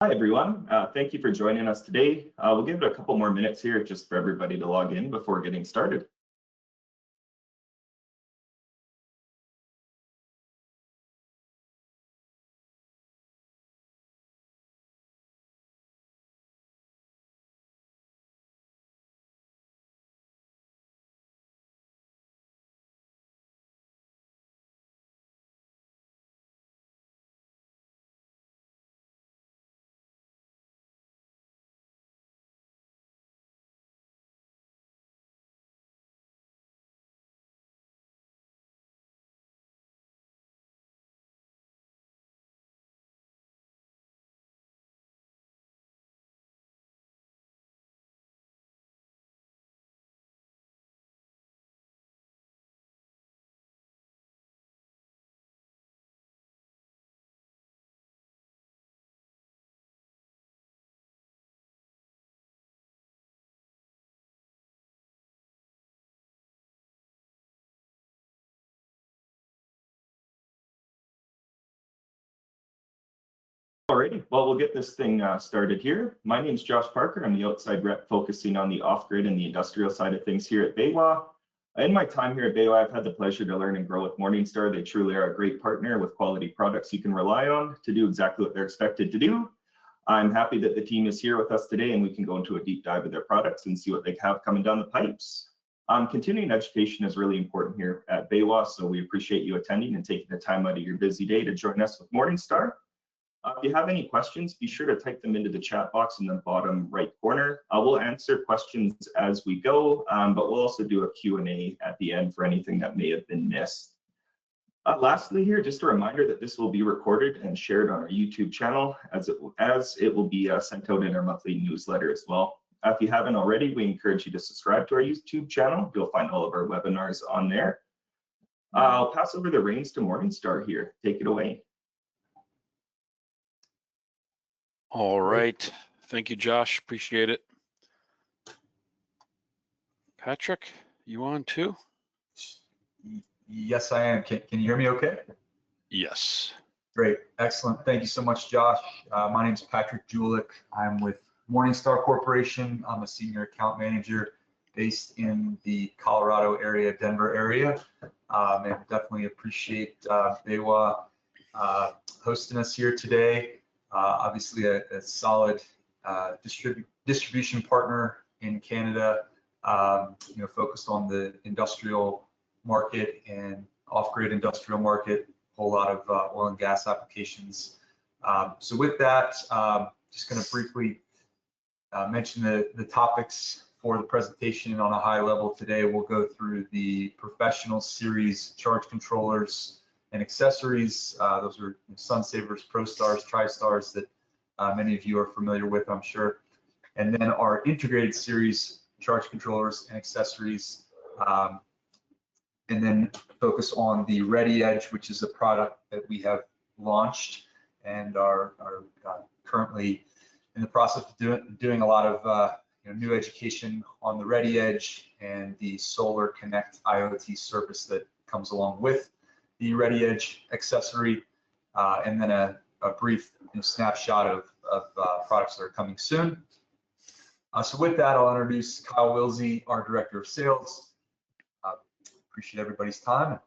Hi, everyone. Thank you for joining us today. We'll give it a couple more minutes here just for everybody to log in before getting started. Alrighty, well, we'll get this thing started here. My name is Josh Parker. I'm the outside rep focusing on the off-grid and the industrial side of things here at BayWa. In my time here at BayWa, I've had the pleasure to learn and grow with Morningstar. They truly are a great partner with quality products you can rely on to do exactly what they're expected to do. I'm happy that the team is here with us today and we can go into a deep dive of their products and see what they have coming down the pipes. Continuing education is really important here at BayWa, so we appreciate you attending and taking the time out of your busy day to join us with Morningstar. If you have any questions, be sure to type them into the chat box in the bottom right corner. We'll answer questions as we go, but we'll also do a Q&A at the end for anything that may have been missed. Lastly here, just a reminder that this will be recorded and shared on our YouTube channel as it will be sent out in our monthly newsletter as well. If you haven't already, we encourage you to subscribe to our YouTube channel. You'll find all of our webinars on there. I'll pass over the reins to Morningstar here. Take it away. All right. Thank you, Josh. Appreciate it. Patrick, you on too? Yes, I am. Can you hear me okay? Yes. Great. Excellent. Thank you so much, Josh. My name is Patrick Julik. I'm with Morningstar Corporation. I'm a senior account manager based in the Colorado area, Denver area. And definitely appreciate BayWa hosting us here today. Obviously a solid distribution partner in Canada, focused on the industrial market and off-grid industrial market, a whole lot of oil and gas applications. So with that, just going to briefly mention the topics for the presentation on a high level today. We'll go through the professional series charge controllers and accessories. Those are SunSavers, ProStars, TriStars that many of you are familiar with, I'm sure. And then our integrated series charge controllers and accessories. And then focus on the ReadyEdge, which is a product that we have launched and are currently in the process of doing a lot of new education on the ReadyEdge and the SolarConnect IOT service that comes along with the ReadyEdge accessory, and then a brief snapshot of products that are coming soon. So with that, I'll introduce Kyle Wilsey, our Director of Sales. Appreciate everybody's time.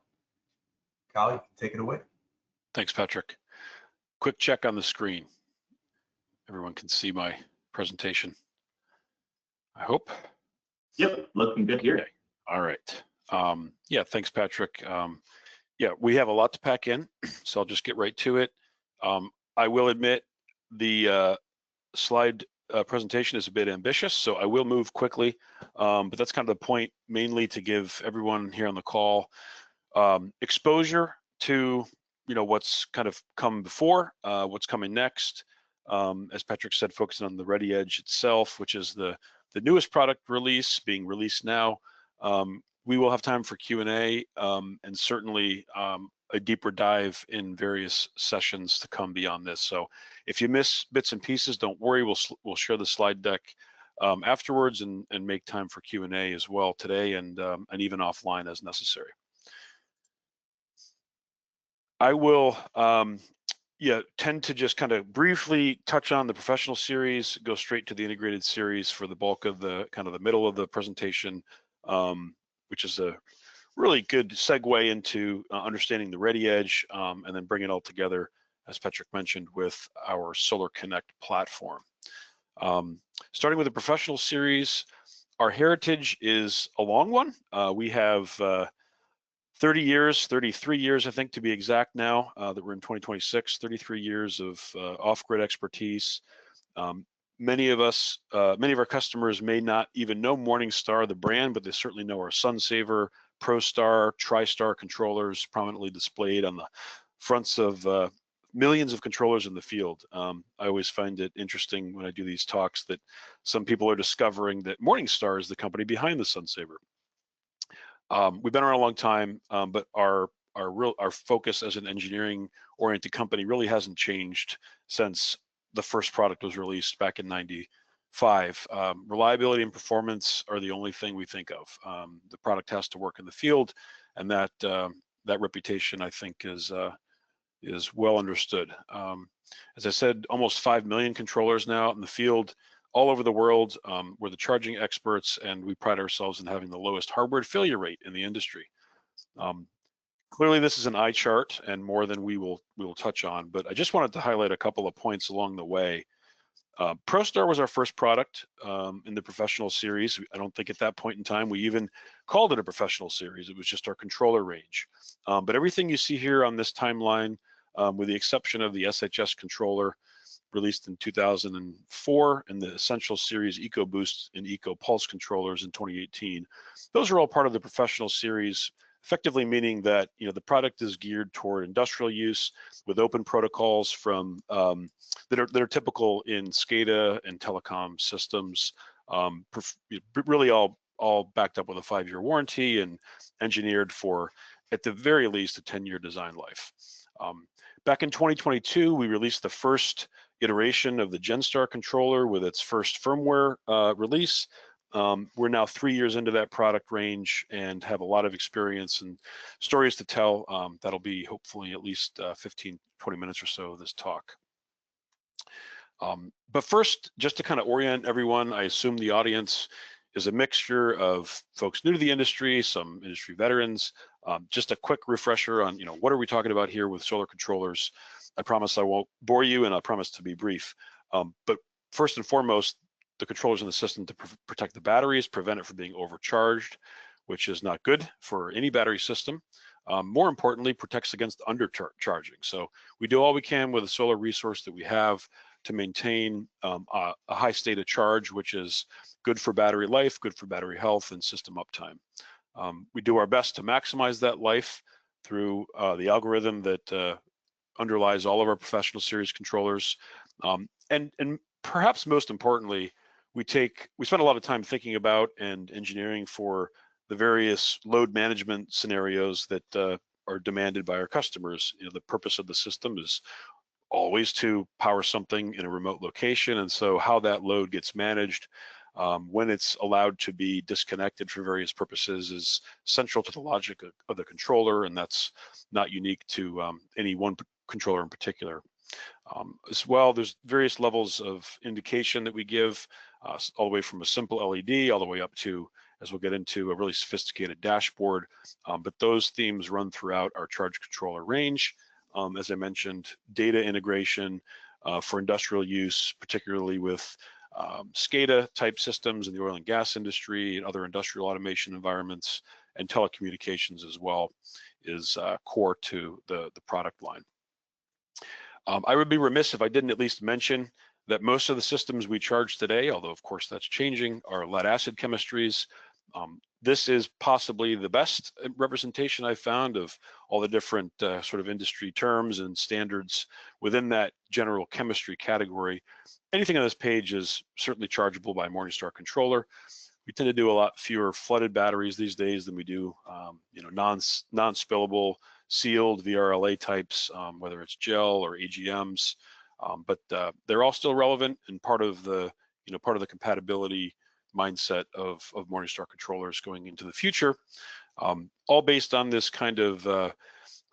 Kyle, you can take it away. Thanks, Patrick. Quick check on the screen. Everyone can see my presentation, I hope. Yep, looking good here. Okay. All right. Yeah, thanks, Patrick. Yeah, we have a lot to pack in, so I'll just get right to it. I will admit the slide presentation is a bit ambitious, so I will move quickly, but that's kind of the point, mainly to give everyone here on the call exposure to what's kind of come before, what's coming next. As Patrick said, focusing on the ReadyEdge itself, which is the newest product release being released now. We will have time for Q&A and certainly a deeper dive in various sessions to come beyond this. So if you miss bits and pieces, don't worry, we'll share the slide deck afterwards and make time for Q&A as well today and even offline as necessary. I will tend to just kind of briefly touch on the professional series, go straight to the integrated series for the bulk of the the middle of the presentation, which is a really good segue into understanding the ReadyEdge, and then bring it all together, as Patrick mentioned, with our SolarConnect platform. Starting with the professional series, our heritage is a long one. We have 30 years, 33 years, I think, to be exact now, that we're in 2026, 33 years of off-grid expertise. Many of our customers may not even know Morningstar, the brand, but they certainly know our SunSaver, ProStar, TriStar controllers prominently displayed on the fronts of millions of controllers in the field. I always find it interesting when I do these talks that some people are discovering that Morningstar is the company behind the SunSaver. We've been around a long time, but our focus as an engineering-oriented company really hasn't changed since the first product was released back in '95. Reliability and performance are the only thing we think of. The product has to work in the field, and that reputation, I think, is well understood. As I said, almost 5 million controllers now in the field all over the world. We're the charging experts, and we pride ourselves in having the lowest hardware failure rate in the industry. Clearly, this is an eye chart and more than we will touch on, but I just wanted to highlight a couple of points along the way. ProStar was our first product in the professional series. I don't think at that point in time we even called it a professional series. It was just our controller range. But everything you see here on this timeline, with the exception of the SHS controller, released in 2004, and the Essential Series EcoBoost and EcoPulse controllers in 2018. Those are all part of the professional series, effectively meaning that the product is geared toward industrial use with open protocols from that are typical in SCADA and telecom systems, really all backed up with a 5-year warranty and engineered for, at the very least, a 10-year design life. Back in 2022, we released the first iteration of the GenStar controller with its first firmware release. We're now 3 years into that product range and have a lot of experience and stories to tell. That'll be hopefully at least 15, 20 minutes or so of this talk. But first, just to kind of orient everyone, I assume the audience is a mixture of folks new to the industry, some industry veterans. Just a quick refresher on, what are we talking about here with solar controllers? I promise I won't bore you, and I promise to be brief. But first and foremost, the controllers in the system to protect the batteries, prevent it from being overcharged, which is not good for any battery system. More importantly, protects against undercharging. So we do all we can with the solar resource that we have to maintain a high state of charge, which is good for battery life, good for battery health, and system uptime. We do our best to maximize that life through the algorithm that underlies all of our professional series controllers. And perhaps most importantly, we spend a lot of time thinking about and engineering for the various load management scenarios that are demanded by our customers. The purpose of the system is always to power something in a remote location, and so how that load gets managed when it's allowed to be disconnected for various purposes is central to the logic of the controller, and that's not unique to any one controller in particular. As well, there's various levels of indication that we give, all the way from a simple LED all the way up to, as we'll get into, a really sophisticated dashboard. But those themes run throughout our charge controller range. As I mentioned, data integration for industrial use, particularly with SCADA type systems in the oil and gas industry and other industrial automation environments, and telecommunications as well, is core to the product line. I would be remiss if I didn't at least mention that most of the systems we charge today, although of course that's changing, are lead acid chemistries. This is possibly the best representation I've found of all the different sort of industry terms and standards within that general chemistry category. Anything on this page is certainly chargeable by Morningstar controller. We tend to do a lot fewer flooded batteries these days than we do, non-spillable, sealed VRLA types, whether it's gel or AGMs. But they're all still relevant and part of the compatibility mindset of Morningstar controllers going into the future, all based on this kind of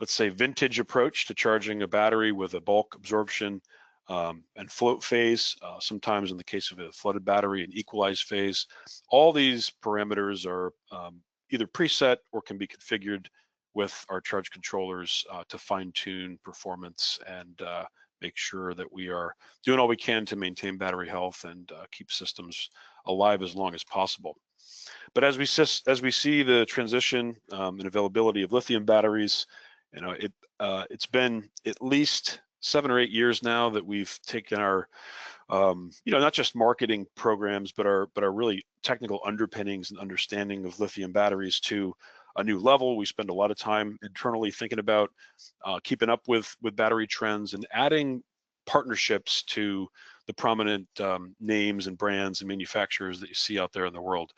let's say, vintage approach to charging a battery with a bulk absorption and float phase, sometimes in the case of a flooded battery, an equalized phase. All these parameters are either preset or can be configured with our charge controllers to fine-tune performance and make sure that we are doing all we can to maintain battery health and keep systems alive as long as possible. But as we see the transition and availability of lithium batteries, it's been at least 7 or 8 years now that we've taken our not just marketing programs, but our really technical underpinnings and understanding of lithium batteries to a new level. We spend a lot of time internally thinking about keeping up with battery trends and adding partnerships to the prominent names and brands and manufacturers that you see out there in the world.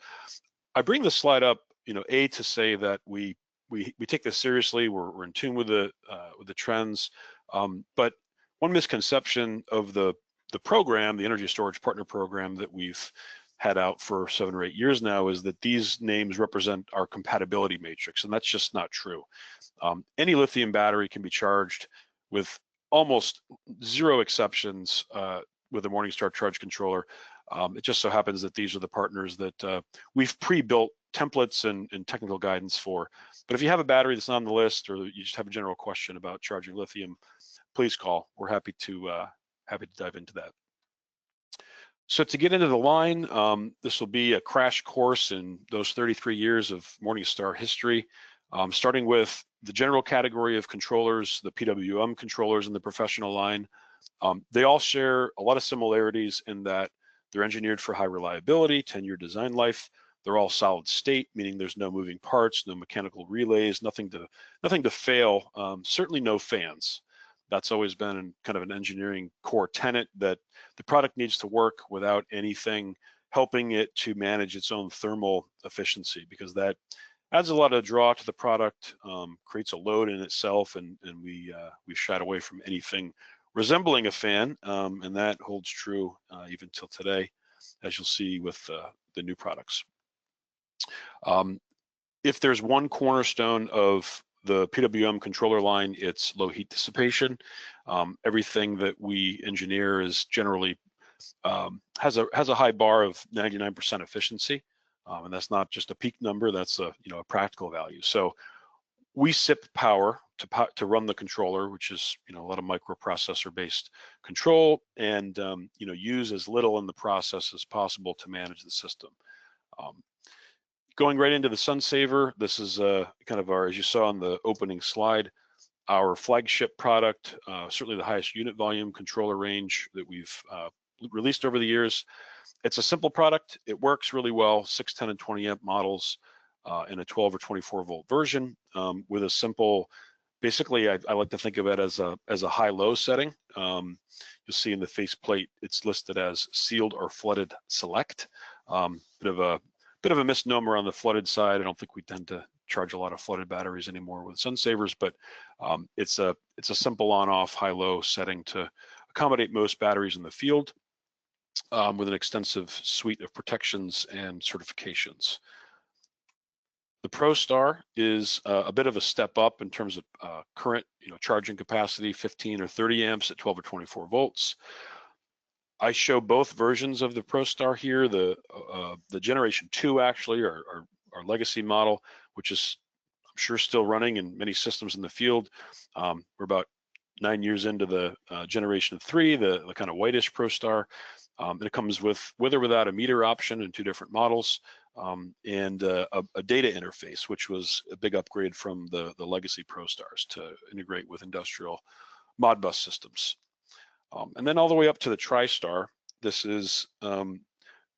I bring this slide up, to say that we take this seriously. We're in tune with the trends, but one misconception of the program, the Energy Storage Partner Program that we've had out for 7 or 8 years now, is that these names represent our compatibility matrix, and that's just not true. Any lithium battery can be charged with almost zero exceptions with a Morningstar charge controller. It just so happens that these are the partners that we've pre-built templates and technical guidance for. But if you have a battery that's not on the list, or you just have a general question about charging lithium, please call. We're happy to dive into that. So to get into the line, this will be a crash course in those 33 years of Morningstar history, starting with the general category of controllers, the PWM controllers in the professional line. They all share a lot of similarities in that they're engineered for high reliability, 10-year design life. They're all solid state, meaning there's no moving parts, no mechanical relays, nothing to fail, certainly no fans. That's always been kind of an engineering core tenet, that the product needs to work without anything helping it to manage its own thermal efficiency, because that adds a lot of draw to the product, creates a load in itself, and we shied away from anything resembling a fan, and that holds true even till today, as you'll see with the new products. If there's one cornerstone of the PWM controller line, it's low heat dissipation. Everything that we engineer is generally has a high bar of 99% efficiency, and that's not just a peak number. That's a practical value. So we sip power to run the controller, which is a lot of microprocessor-based control, and use as little in the process as possible to manage the system. Going right into the Sun Saver, this is kind of our, as you saw on the opening slide, our flagship product, certainly the highest unit volume controller range that we've released over the years. It's a simple product. It works really well, 6, 10, and 20 amp models in a 12 or 24 volt version with a simple, basically I like to think of it as a high-low setting. You'll see in the faceplate, it's listed as sealed or flooded select. Bit of a misnomer on the flooded side. I don't think we tend to charge a lot of flooded batteries anymore with Sun Savers, but it's a simple on-off high-low setting to accommodate most batteries in the field with an extensive suite of protections and certifications. The ProStar is a bit of a step up in terms of current charging capacity, 15 or 30 amps at 12 or 24 volts. I show both versions of the ProStar here. The Generation 2 actually, our legacy model, which is I'm sure still running in many systems in the field. We're about 9 years into the Generation 3, the kind of whitish ProStar. It comes with or without a meter option in 2 different models, and a data interface, which was a big upgrade from the legacy ProStars to integrate with industrial Modbus systems. And then all the way up to the TriStar. This is a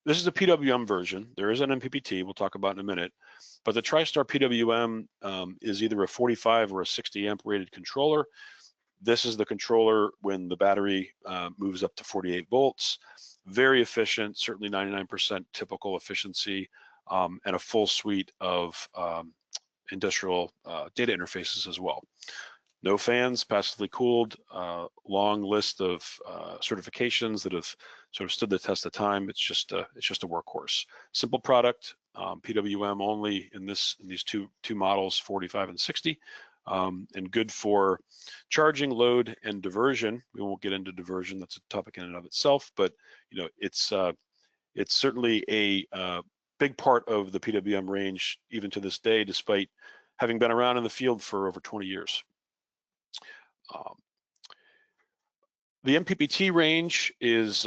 PWM version. There is an MPPT we'll talk about in a minute, but the TriStar PWM is either a 45 or a 60 amp rated controller. This is the controller when the battery moves up to 48 volts. Very efficient, certainly 99% typical efficiency, and a full suite of industrial data interfaces as well. No fans, passively cooled, long list of certifications that have sort of stood the test of time. It's just a workhorse. Simple product, PWM only in these two models, 45 and 60. and good for charging, load, and diversion. We won't get into diversion; that's a topic in and of itself. But it's certainly a big part of the PWM range, even to this day, despite having been around in the field for over 20 years. The MPPT range is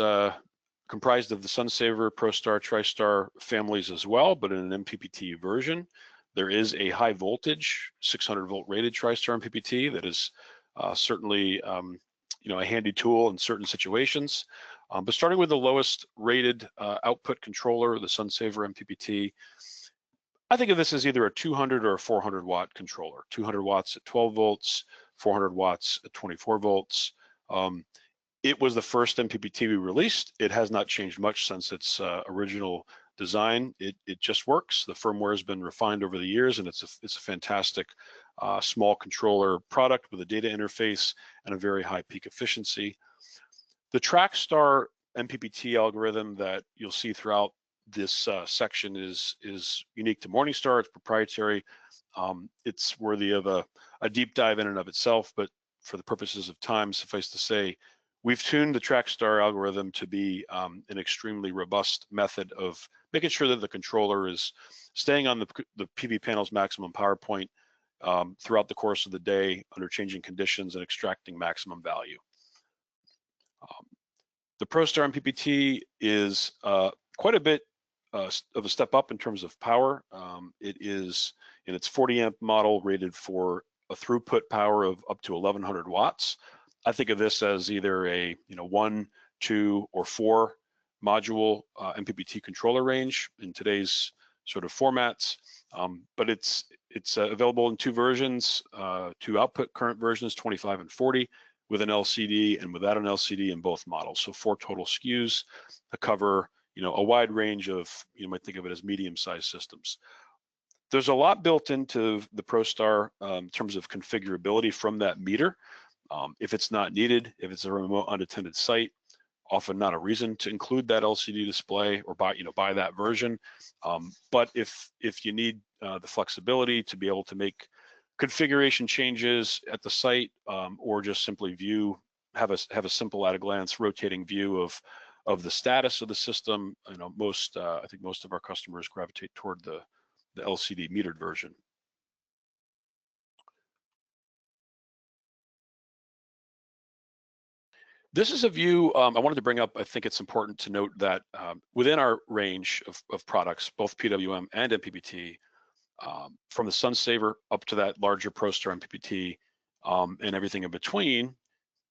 comprised of the SunSaver, ProStar, TriStar families as well, but in an MPPT version. There is a high voltage 600 volt rated TriStar MPPT that is certainly a handy tool in certain situations. But starting with the lowest rated output controller, the SunSaver MPPT, I think of this as either a 200 or a 400 watt controller. 200 watts at 12 volts, 400 watts at 24 volts. It was the first MPPT we released. It has not changed much since its original design. It just works. The firmware has been refined over the years, and it's a fantastic small controller product with a data interface and a very high peak efficiency. The TrackStar MPPT algorithm that you'll see throughout this section is unique to Morningstar. It's proprietary. It's worthy of a deep dive in and of itself, but for the purposes of time, suffice to say, we've tuned the TrackStar algorithm to be an extremely robust method of making sure that the controller is staying on the PV panel's maximum power point throughout the course of the day under changing conditions and extracting maximum value. The ProStar MPPT is quite a bit of a step up in terms of power. It is in its 40 amp model rated for a throughput power of up to 1100 watts. I think of this as either a 1, 2, or 4 module MPPT controller range in today's sort of formats. But it's available in two versions, two output current versions, 25 and 40, with an LCD and without an LCD in both models. So 4 total SKUs to cover a wide range of, you might think of it as medium-sized systems. There's a lot built into the ProStar in terms of configurability from that meter. If it's not needed, if it's a remote unattended site, often not a reason to include that LCD display or buy that version. But if you need the flexibility to be able to make configuration changes at the site, or just simply have a simple at a glance rotating view of the status of the system, I think most of our customers gravitate toward the LCD metered version. This is a view I wanted to bring up. I think it's important to note that within our range of products, both PWM and MPPT, from the SunSaver up to that larger ProStar MPPT and everything in between,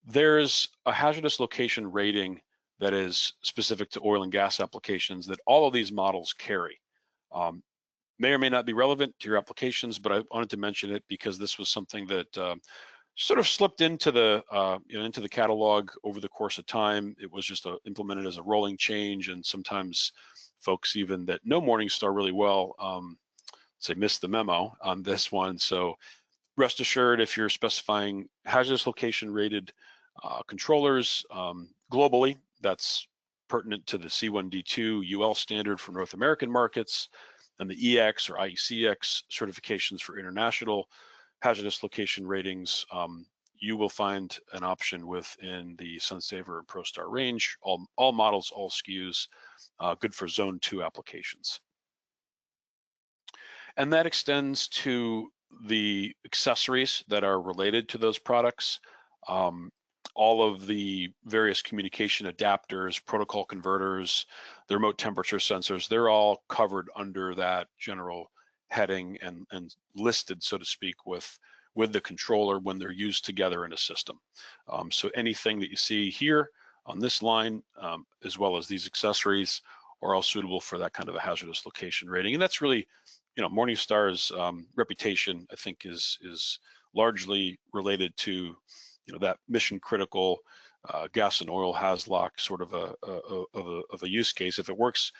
there's a hazardous location rating that is specific to oil and gas applications that all of these models carry. May or may not be relevant to your applications, but I wanted to mention it because this was something that sort of slipped into the into the catalog over the course of time. It was just implemented as a rolling change, and sometimes folks even that know Morningstar really well say missed the memo on this one. So rest assured, if you're specifying hazardous location rated controllers globally, that's pertinent to the C1D2 UL standard for North American markets and the EX or IECX certifications for international hazardous location ratings. You will find an option within the SunSaver and ProStar range, all models, all SKUs, good for Zone 2 applications. And that extends to the accessories that are related to those products. All of the various communication adapters, protocol converters, the remote temperature sensors, they're all covered under that general heading and listed, so to speak, with the controller when they're used together in a system. So anything that you see here on this line, as well as these accessories, are all suitable for that kind of a hazardous location rating. And that's really, Morningstar's reputation, I think, is largely related to that mission critical gas and oil HAZLOC sort of a use case. If it works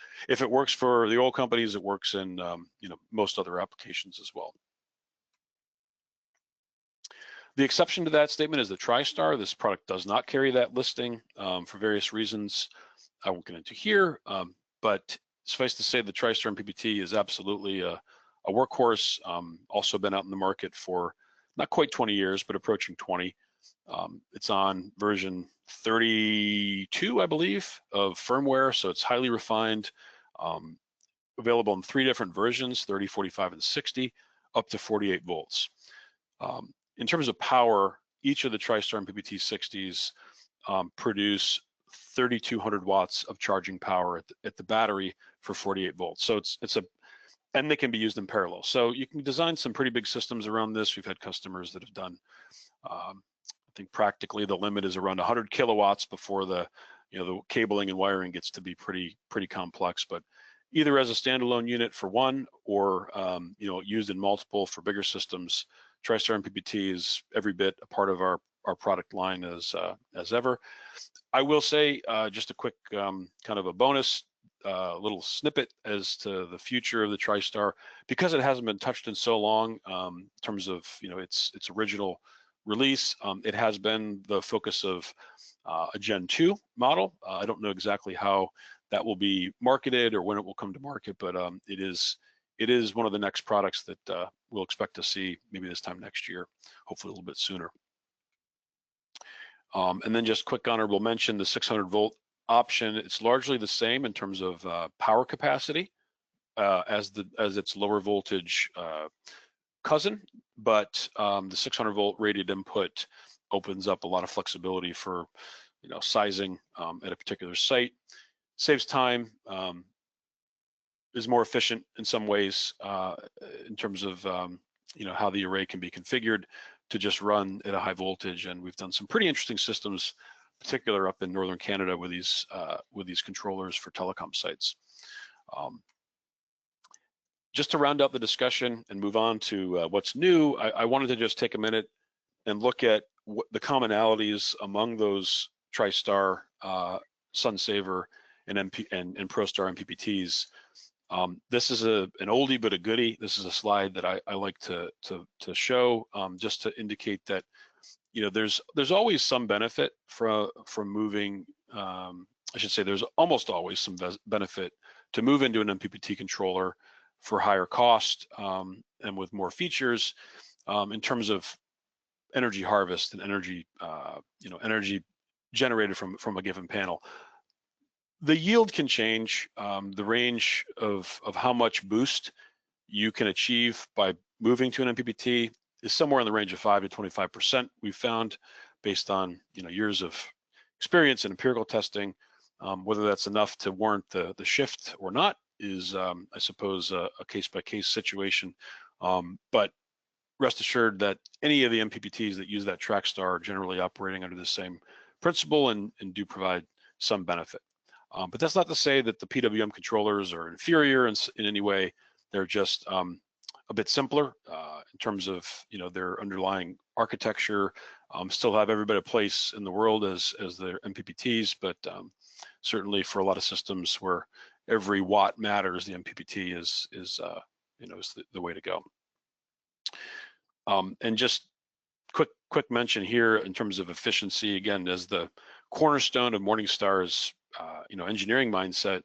for the oil companies, it works in most other applications as well. The exception to that statement is the TriStar. This product does not carry that listing for various reasons I won't get into here, but suffice to say the TriStar MPPT is absolutely a workhorse. Also been out in the market for not quite 20 years, but approaching 20. It's on version 32, I believe, of firmware, so it's highly refined, available in 3 different versions, 30, 45, and 60, up to 48 volts. In terms of power, each of the TriStar MPPT 60s produce 3,200 watts of charging power at the battery for 48 volts. So and they can be used in parallel. So you can design some pretty big systems around this. We've had customers that have done, I think practically the limit is around 100 kilowatts before the cabling and wiring gets to be pretty complex. But either as a standalone unit for one, or used in multiple for bigger systems, TriStar MPPT is every bit a part of our product line as ever. I will say just a quick kind of a bonus little snippet as to the future of the TriStar, because it hasn't been touched in so long in terms of its original release. It has been the focus of a Gen 2 model. I don't know exactly how that will be marketed or when it will come to market, but it is one of the next products that we'll expect to see maybe this time next year, hopefully a little bit sooner. And then just quick honorable mention, the 600 volt option, it's largely the same in terms of power capacity as its lower voltage cousin, but the 600 volt rated input opens up a lot of flexibility for sizing at a particular site, saves time, is more efficient in some ways in terms of how the array can be configured to just run at a high voltage. And we've done some pretty interesting systems, particular up in northern Canada with these controllers for telecom sites. Just to round out the discussion and move on to what's new, I wanted to just take a minute and look at the commonalities among those TriStar, SunSaver, and ProStar MPPTs. This is an oldie but a goodie. This is a slide that I like to show just to indicate that there's always some benefit from moving. I should say there's almost always some benefit to move into an MPPT controller for higher cost and with more features in terms of energy harvest and energy generated from a given panel. The yield can change. The range of how much boost you can achieve by moving to an MPPT is somewhere in the range of 5 to 25%. We've found, based on years of experience and empirical testing. Whether that's enough to warrant the shift or not is, I suppose, a case-by-case situation. But rest assured that any of the MPPTs that use that TrackStar are generally operating under the same principle and do provide some benefit. But that's not to say that the PWM controllers are inferior in any way. They're just a bit simpler in terms of their underlying architecture. Still have every bit of place in the world as their MPPTs, but certainly for a lot of systems where every watt matters, the MPPT is the way to go. And just quick mention here in terms of efficiency, again, as the cornerstone of Morningstar's engineering mindset,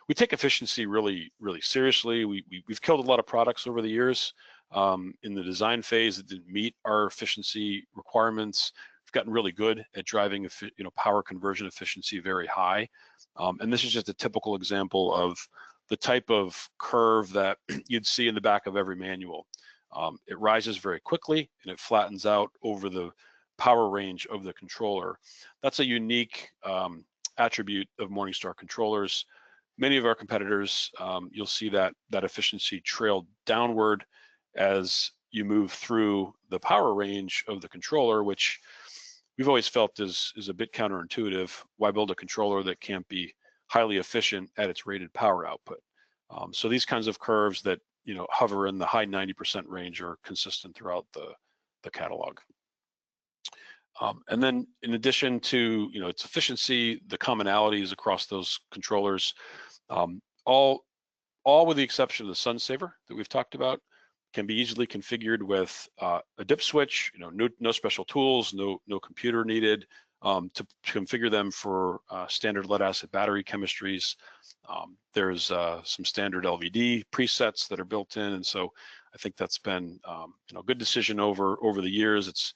we take efficiency really seriously. We've killed a lot of products over the years in the design phase that didn't meet our efficiency requirements. We've gotten really good at driving power conversion efficiency very high, and this is just a typical example of the type of curve that you'd see in the back of every manual. It rises very quickly and it flattens out over the power range of the controller. That's a unique attribute of Morningstar controllers. Many of our competitors, you'll see that efficiency trailed downward as you move through the power range of the controller, which we've always felt is a bit counterintuitive. Why build a controller that can't be highly efficient at its rated power output? So these kinds of curves that hover in the high 90% range are consistent throughout the catalog. And then in addition to its efficiency, the commonalities across those controllers, all with the exception of the SunSaver that we've talked about, can be easily configured with a dip switch. No special tools, no computer needed to configure them for standard lead acid battery chemistries. There's some standard LVD presets that are built in, and so I think that's been a good decision over the years. It's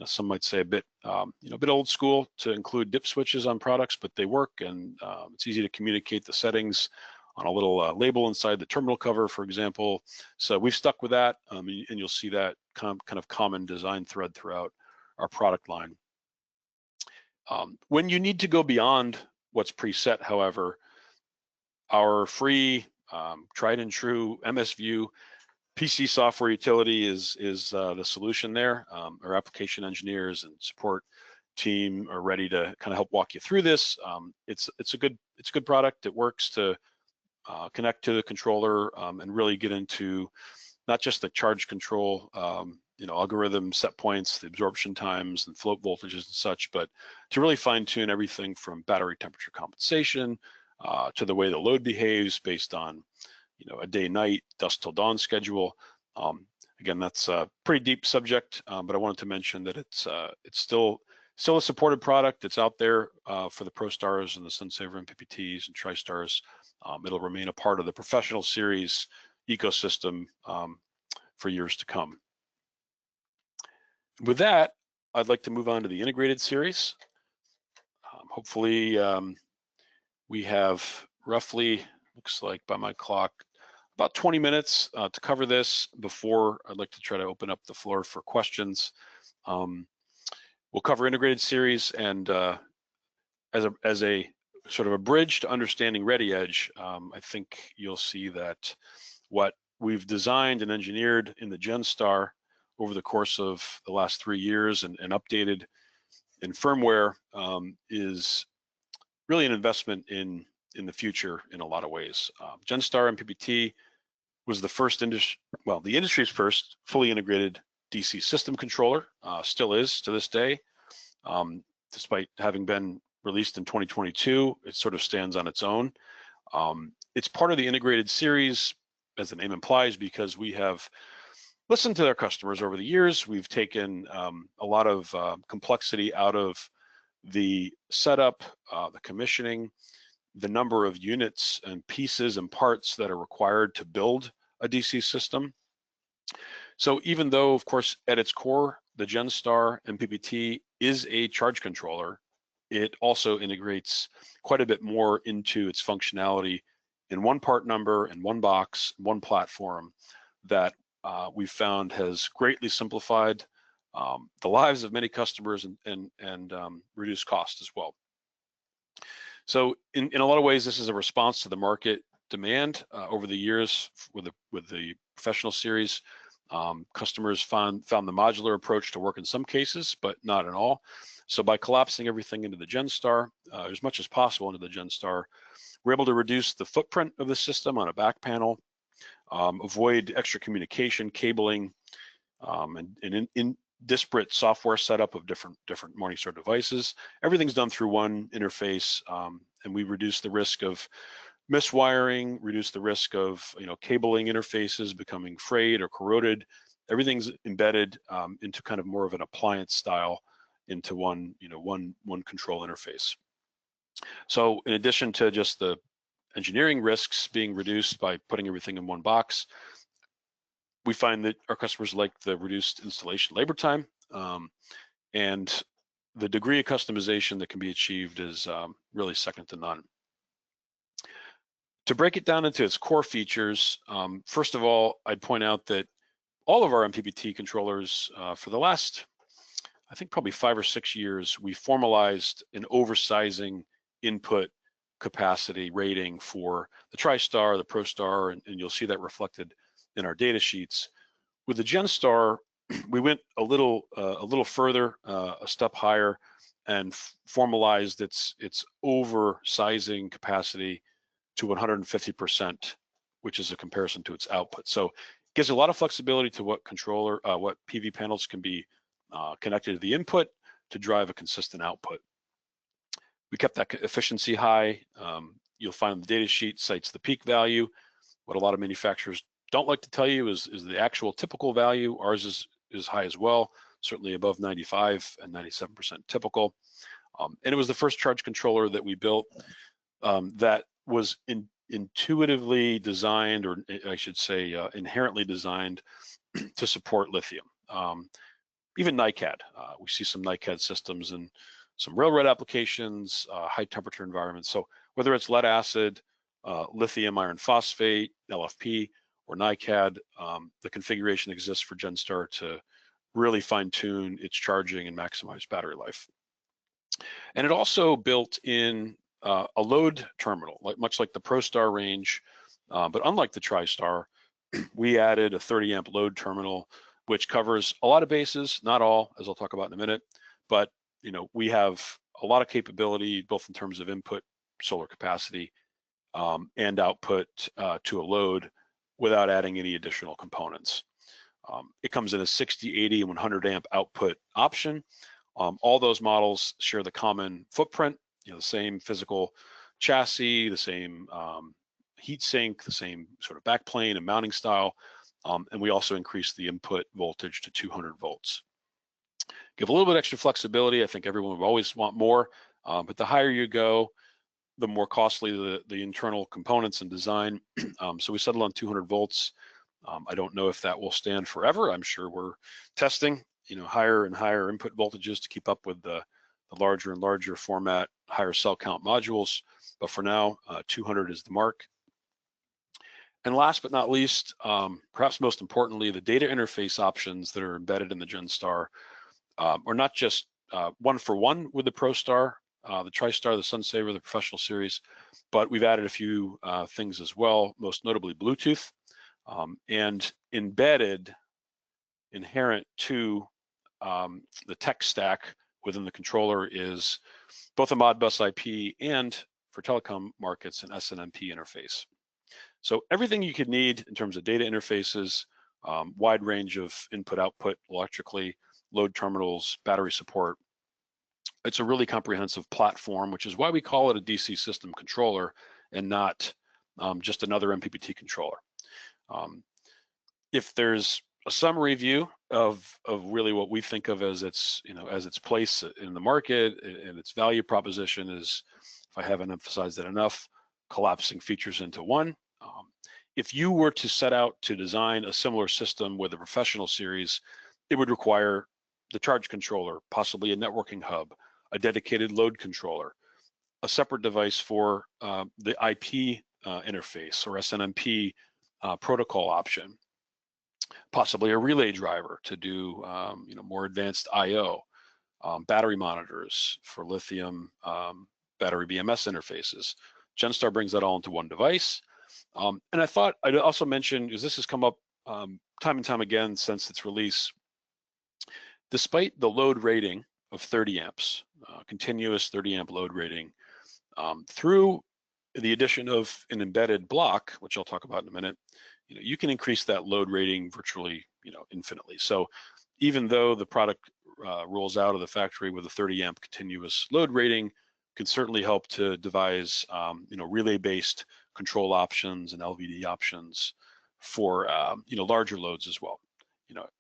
some might say a bit a bit old school to include dip switches on products, but they work, and it's easy to communicate the settings on a little label inside the terminal cover, for example. So we've stuck with that, and you'll see that kind of common design thread throughout our product line. When you need to go beyond what's preset, however, our free tried and true MSView PC software utility is the solution there. Our application engineers and support team are ready to kind of help walk you through this. It's a good product. It works to connect to the controller and really get into not just the charge control, algorithm set points, the absorption times and float voltages and such, but to really fine tune everything from battery temperature compensation to the way the load behaves based on a day-night, dusk till dawn schedule. Again, that's a pretty deep subject, but I wanted to mention that it's still a supported product. It's out there for the ProStars and the SunSaver MPPTs and TriStars. It'll remain a part of the professional series ecosystem for years to come. With that, I'd like to move on to the integrated series. Hopefully, we have roughly, looks like by my clock, about 20 minutes to cover this before I'd like to try to open up the floor for questions. We'll cover integrated series, and as a sort of a bridge to understanding ReadyEdge, I think you'll see that what we've designed and engineered in the GenStar over the course of the last 3 years and updated in firmware is really an investment in the future in a lot of ways. GenStar MPPT was the industry's first fully integrated DC system controller, still is to this day. Despite having been released in 2022, it sort of stands on its own. It's part of the integrated series, as the name implies, because we have listened to their customers over the years. We've taken a lot of complexity out of the setup, the commissioning, the number of units and pieces and parts that are required to build a DC system. So even though, of course, at its core, the GenStar MPPT is a charge controller, it also integrates quite a bit more into its functionality in one part number, in one box, one platform that we've found has greatly simplified the lives of many customers and reduced cost as well. So in a lot of ways, this is a response to the market demand over the years with the professional series. Customers found the modular approach to work in some cases, but not in all. So by collapsing everything into the GenStar, as much as possible into the GenStar, we're able to reduce the footprint of the system on a back panel, avoid extra communication, cabling, and in disparate software setup of different Morningstar devices. Everything's done through one interface, and we reduce the risk of miswiring, reduce the risk of cabling interfaces becoming frayed or corroded. Everything's embedded into kind of more of an appliance style into one control interface. So in addition to just the engineering risks being reduced by putting everything in one box, we find that our customers like the reduced installation labor time, and the degree of customization that can be achieved is really second to none. To break it down into its core features, first of all, I'd point out that all of our MPPT controllers for the last, I think probably 5 or 6 years, we formalized an oversizing input capacity rating for the TriStar, the ProStar, and you'll see that reflected in our data sheets. With the GenStar, we went a little further, a step higher, and formalized its oversizing capacity to 150%, which is a comparison to its output. So it gives a lot of flexibility to what PV panels can be connected to the input to drive a consistent output. We kept that efficiency high. You'll find the data sheet cites the peak value. What a lot of manufacturers don't like to tell you is the actual typical value. Ours is high as well, certainly above 95 and 97% typical. And it was the first charge controller that we built that was intuitively designed, or I should say inherently designed to support lithium. Even NiCad, we see some NiCad systems in some railroad applications, high temperature environments. So whether it's lead acid, lithium iron phosphate, LFP, or NiCad, the configuration exists for GenStar to really fine tune its charging and maximize battery life. And it also built in a load terminal, much like the ProStar range, but unlike the TriStar, we added a 30 amp load terminal, which covers a lot of bases, not all, as I'll talk about in a minute, but we have a lot of capability, both in terms of input solar capacity and output to a load without adding any additional components. It comes in a 60, 80, and 100 amp output option. All those models share the common footprint, the same physical chassis, the same heat sink, the same sort of backplane and mounting style, and we also increased the input voltage to 200 volts. Give a little bit extra flexibility. I think everyone would always want more, but the higher you go, the more costly the internal components and design. So we settled on 200 volts. I don't know if that will stand forever. I'm sure we're testing, higher and higher input voltages to keep up with the larger and larger format, higher cell count modules. But for now, 200 is the mark. And last but not least, perhaps most importantly, the data interface options that are embedded in the GenStar are not just one-for-one with the ProStar, the TriStar, the SunSaver, the Professional Series, but we've added a few things as well, most notably Bluetooth, and embedded, inherent to the tech stack within the controller is both a Modbus IP and, for telecom markets, an SNMP interface. So everything you could need in terms of data interfaces, wide range of input-output electrically, load terminals, battery support. It's a really comprehensive platform, which is why we call it a DC system controller and not just another MPPT controller. If there's a summary view of really what we think of as its place in the market and its value proposition is, if I haven't emphasized it enough, collapsing features into one. If you were to set out to design a similar system with a Professional Series, it would require the charge controller, possibly a networking hub, a dedicated load controller, a separate device for the IP interface or SNMP protocol option, possibly a relay driver to do more advanced I/O, battery monitors for lithium battery BMS interfaces. GenStar brings that all into one device. And I thought I'd also mention, because this has come up time and time again since its release, despite the load rating of 30 amps, continuous 30 amp load rating, through the addition of an embedded block, which I'll talk about in a minute, you can increase that load rating virtually, infinitely. So even though the product rolls out of the factory with a 30 amp continuous load rating, can certainly help to devise, relay-based control options and LVD options for, larger loads as well.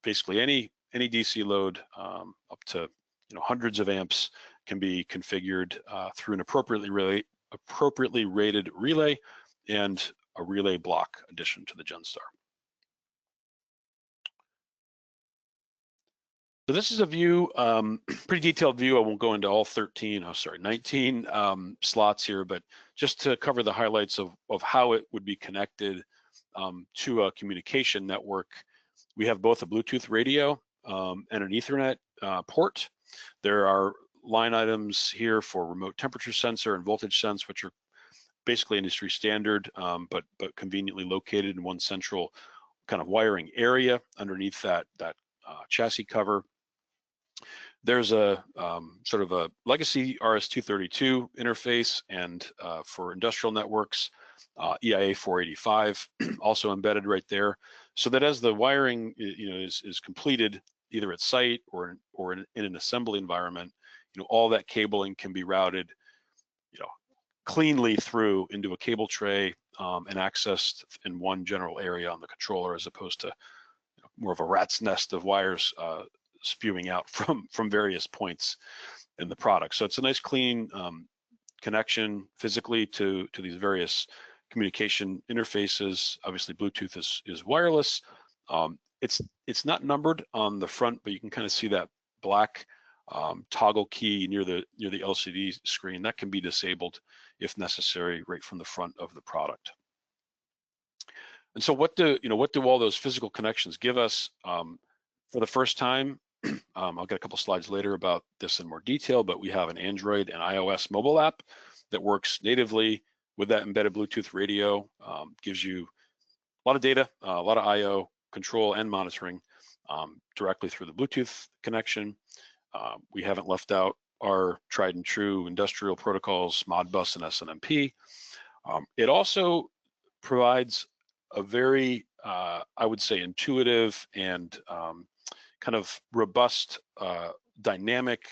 Basically any DC load up to, hundreds of amps can be configured through an appropriately rated relay and a relay block addition to the GenStar. So this is a view, pretty detailed view. I won't go into all 19 slots here, but just to cover the highlights of how it would be connected to a communication network. We have both a Bluetooth radio and an Ethernet port. There are line items here for remote temperature sensor and voltage sense, which are basically industry standard, but conveniently located in one central kind of wiring area underneath that chassis cover. There's a sort of a legacy RS-232 interface, and for industrial networks, EIA 485 also embedded right there, so that as the wiring is completed either at site or in an assembly environment, all that cabling can be routed cleanly through into a cable tray and accessed in one general area on the controller, as opposed to more of a rat's nest of wires spewing out from various points in the product. So it's a nice clean connection physically to these various communication interfaces. Obviously Bluetooth is wireless, It's not numbered on the front, but you can kind of see that black toggle key near the LCD screen. That can be disabled if necessary right from the front of the product. And so what do all those physical connections give us? For the first time, I'll get a couple slides later about this in more detail, but we have an Android and iOS mobile app that works natively with that embedded Bluetooth radio. Gives you a lot of data, a lot of IO control and monitoring directly through the Bluetooth connection. We haven't left out our tried and true industrial protocols, Modbus and SNMP. It also provides a very, I would say, intuitive and kind of robust, dynamic,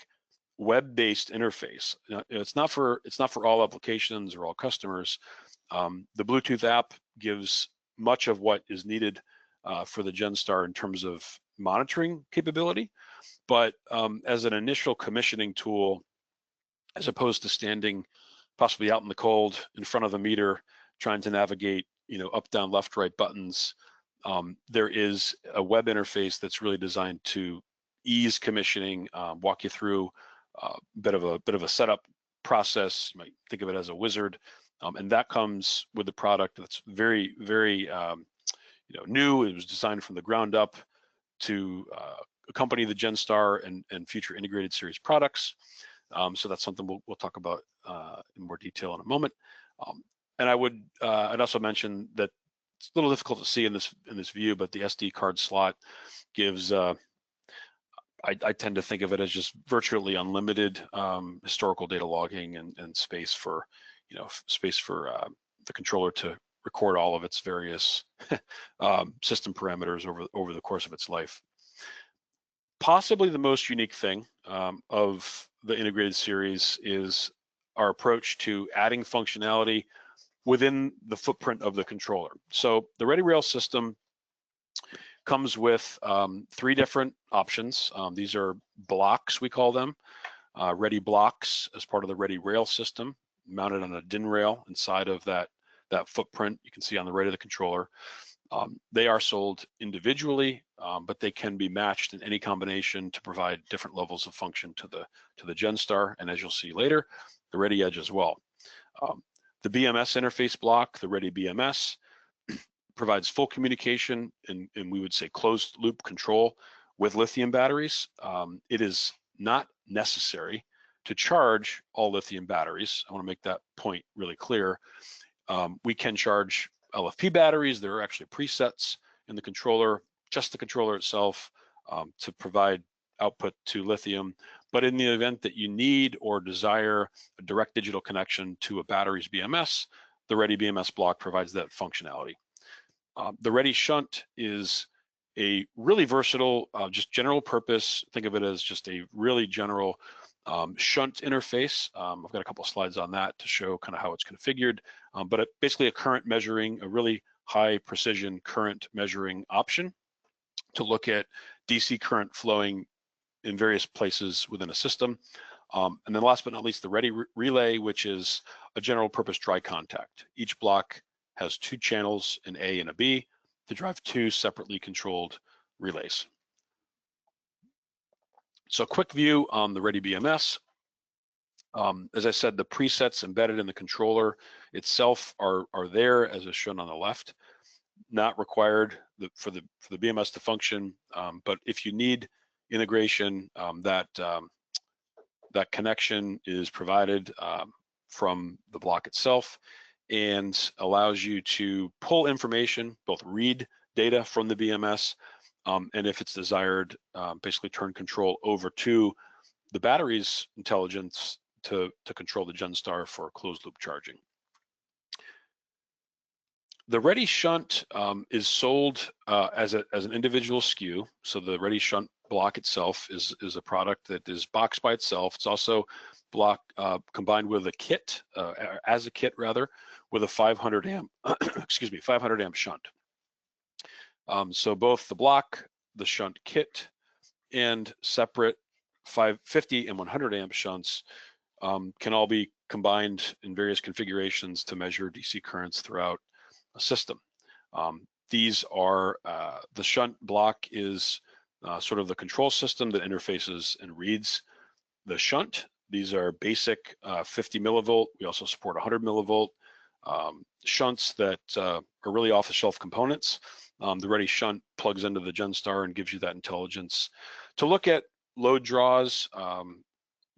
web-based interface. It's not for all applications or all customers. The Bluetooth app gives much of what is needed for the GenStar in terms of monitoring capability, but as an initial commissioning tool, as opposed to standing possibly out in the cold in front of the meter trying to navigate, up, down, left, right buttons, there is a web interface that's really designed to ease commissioning, walk you through a bit of a setup process. You might think of it as a wizard, and that comes with the product. That's very, very new. It was designed from the ground up to accompany the GenStar and future integrated series products. So that's something we'll talk about in more detail in a moment. And I'd also mention that it's a little difficult to see in this view, but the SD card slot gives, I tend to think of it as just virtually unlimited historical data logging and space for the controller to record all of its various system parameters over the course of its life. Possibly the most unique thing of the integrated series is our approach to adding functionality within the footprint of the controller. So the ReadyRail system comes with 3 different options. These are blocks, we call them, Ready blocks as part of the ReadyRail system, mounted on a DIN rail inside of that footprint. You can see on the right of the controller. They are sold individually, but they can be matched in any combination to provide different levels of function to the GenStar, and as you'll see later, the ReadyEdge as well. The BMS interface block, the Ready BMS, provides full communication and we would say closed loop control with lithium batteries. It is not necessary to charge all lithium batteries. I want to make that point really clear. We can charge LFP batteries. There are actually presets in the controller, just the controller itself, to provide output to lithium. But in the event that you need or desire a direct digital connection to a battery's BMS, the Ready BMS block provides that functionality. The Ready Shunt is a really versatile, just general purpose. Think of it as just a really general shunt interface. I've got a couple of slides on that to show kind of how it's configured, but basically a current measuring, a really high precision current measuring option to look at DC current flowing in various places within a system. And then last but not least, the Ready Relay, which is a general purpose dry contact. Each block has 2 channels, an A and a B, to drive 2 separately controlled relays. So a quick view on the Ready BMS. As I said, the presets embedded in the controller itself are there as is shown on the left. Not required for the BMS to function, but if you need integration, that connection is provided from the block itself and allows you to pull information, both read data from the BMS, and if it's desired, basically turn control over to the battery's intelligence to control the GenStar for closed loop charging. The Ready Shunt is sold as an individual SKU. So the Ready Shunt block itself is a product that is boxed by itself. It's also combined with a kit, as a kit rather, with a 500 amp, 500 amp shunt. So both the block, the shunt kit, and separate 550 and 100 amp shunts can all be combined in various configurations to measure DC currents throughout a system. These are, the shunt block is sort of the control system that interfaces and reads the shunt. These are basic 50 millivolt. We also support 100 millivolt shunts that are really off-the-shelf components. The Ready shunt plugs into the GenStar and gives you that intelligence to look at load draws,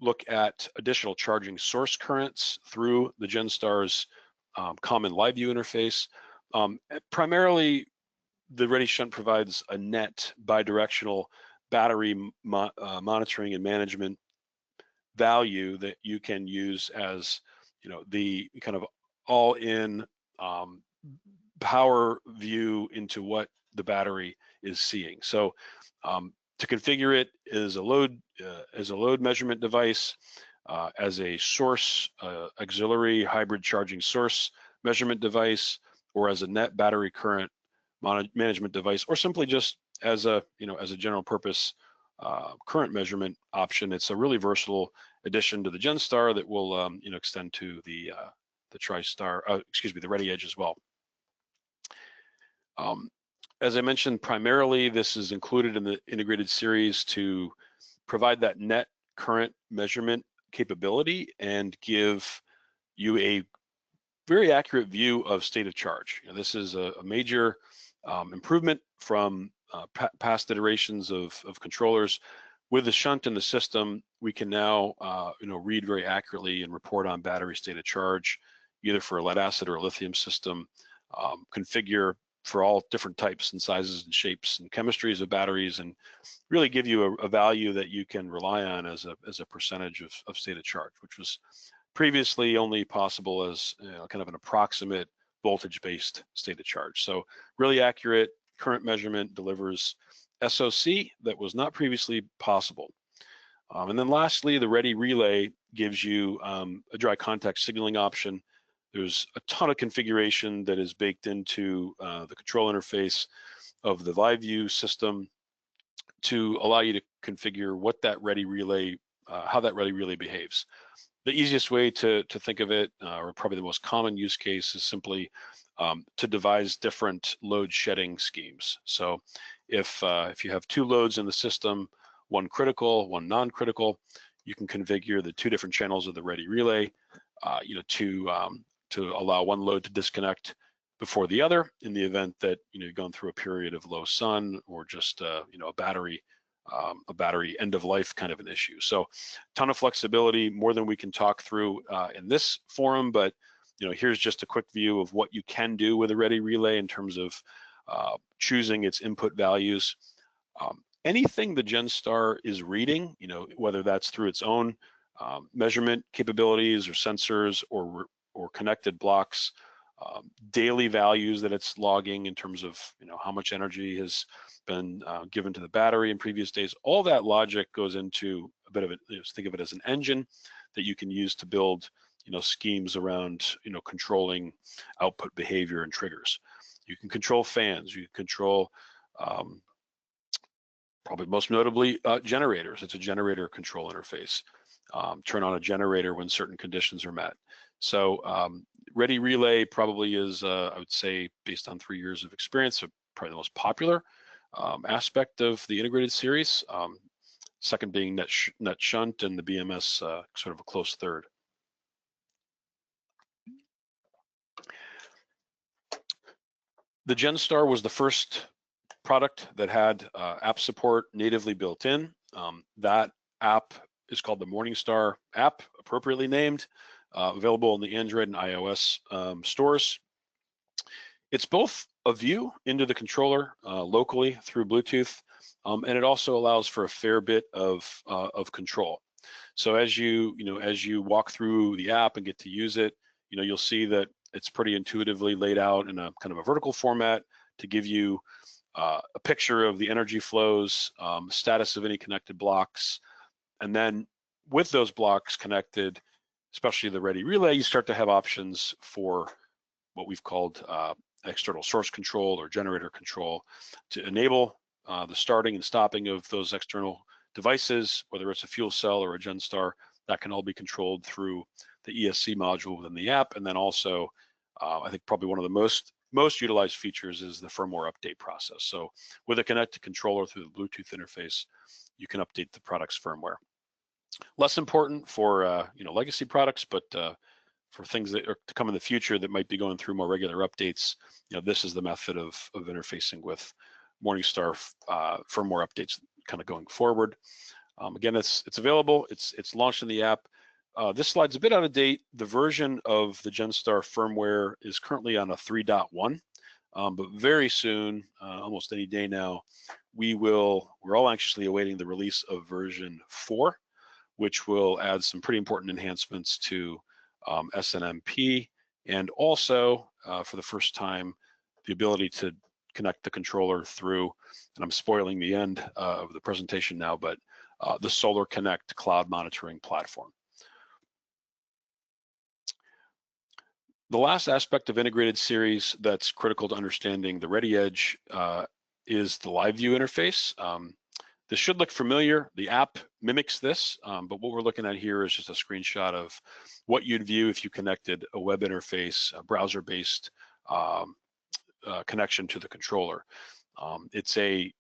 look at additional charging source currents through the GenStar's common live view interface. Primarily, the Ready shunt provides a net bidirectional battery monitoring and management value that you can use as, you know, the kind of all-in power view into what the battery is seeing. So to configure it as a load measurement device, as a source auxiliary hybrid charging source measurement device, or as a net battery current management device, or simply just as a, you know, as a general purpose current measurement option. It's a really versatile addition to the GenStar that will you know, extend to the TriStar, excuse me, the ReadyEdge as well. As I mentioned, primarily this is included in the integrated series to provide that net current measurement capability and give you a very accurate view of state of charge. You know, this is a major improvement from past iterations of controllers. With the shunt in the system, we can now you know, read very accurately and report on battery state of charge, either for a lead acid or a lithium system, configure for all different types and sizes and shapes and chemistries of batteries, and really give you a value that you can rely on as a percentage of state of charge, which was previously only possible as, you know, kind of an approximate voltage-based state of charge. So really accurate current measurement delivers SOC that was not previously possible. And then lastly, the Ready Relay gives you a dry contact signaling option. There's a ton of configuration that is baked into the control interface of the live view system to allow you to configure what that Ready Relay, how that Ready Relay behaves. The easiest way to think of it, or probably the most common use case, is simply to devise different load shedding schemes. So if you have two loads in the system, one critical, one non-critical, you can configure the two different channels of the Ready Relay, you know, to allow one load to disconnect before the other in the event that, you know, you're going through a period of low sun or just you know, a battery end of life kind of an issue. So ton of flexibility, more than we can talk through in this forum, but, you know, here's just a quick view of what you can do with a Ready Relay in terms of choosing its input values. Anything the GenStar is reading, you know, whether that's through its own measurement capabilities or sensors or connected blocks, daily values that it's logging in terms of, you know, how much energy has been given to the battery in previous days, all that logic goes into a bit of it. You know, think of it as an engine that you can use to build, you know, schemes around, you know, controlling output behavior and triggers. You can control fans, you can control probably most notably generators. It's a generator control interface. Turn on a generator when certain conditions are met. So Ready Relay probably is, I would say, based on 3 years of experience, probably the most popular aspect of the integrated series. Second being net shunt, and the BMS sort of a close third. The GenStar was the first product that had app support natively built in. That app is called the Morningstar app, appropriately named, available in the Android and iOS stores. It's both a view into the controller locally through Bluetooth, and it also allows for a fair bit of control. So as you walk through the app and get to use it, you know, you'll see that it's pretty intuitively laid out in a kind of a vertical format to give you a picture of the energy flows, status of any connected blocks, and then with those blocks connected, especially the Ready Relay, you start to have options for what we've called external source control or generator control to enable the starting and stopping of those external devices, whether it's a fuel cell or a GenStar. That can all be controlled through the ESC module within the app. And then also, I think probably one of the most most utilized features is the firmware update process. So with a connected controller through the Bluetooth interface, you can update the product's firmware. Less important for legacy products, but for things that are to come in the future that might be going through more regular updates, this is the method of interfacing with Morningstar firmware updates kind of going forward. Again, it's available. It's launched in the app. This slide's a bit out of date. The version of the GenStar firmware is currently on a 3.1, but very soon, almost any day now, we're all anxiously awaiting the release of version 4, which will add some pretty important enhancements to SNMP, and also for the first time, the ability to connect the controller through, and I'm spoiling the end of the presentation now, but the SolarConnect cloud monitoring platform. The last aspect of integrated series that's critical to understanding the ReadyEdge is the live view interface. This should look familiar. The app mimics this, but what we're looking at here is just a screenshot of what you'd view if you connected a web interface, a browser-based connection to the controller. It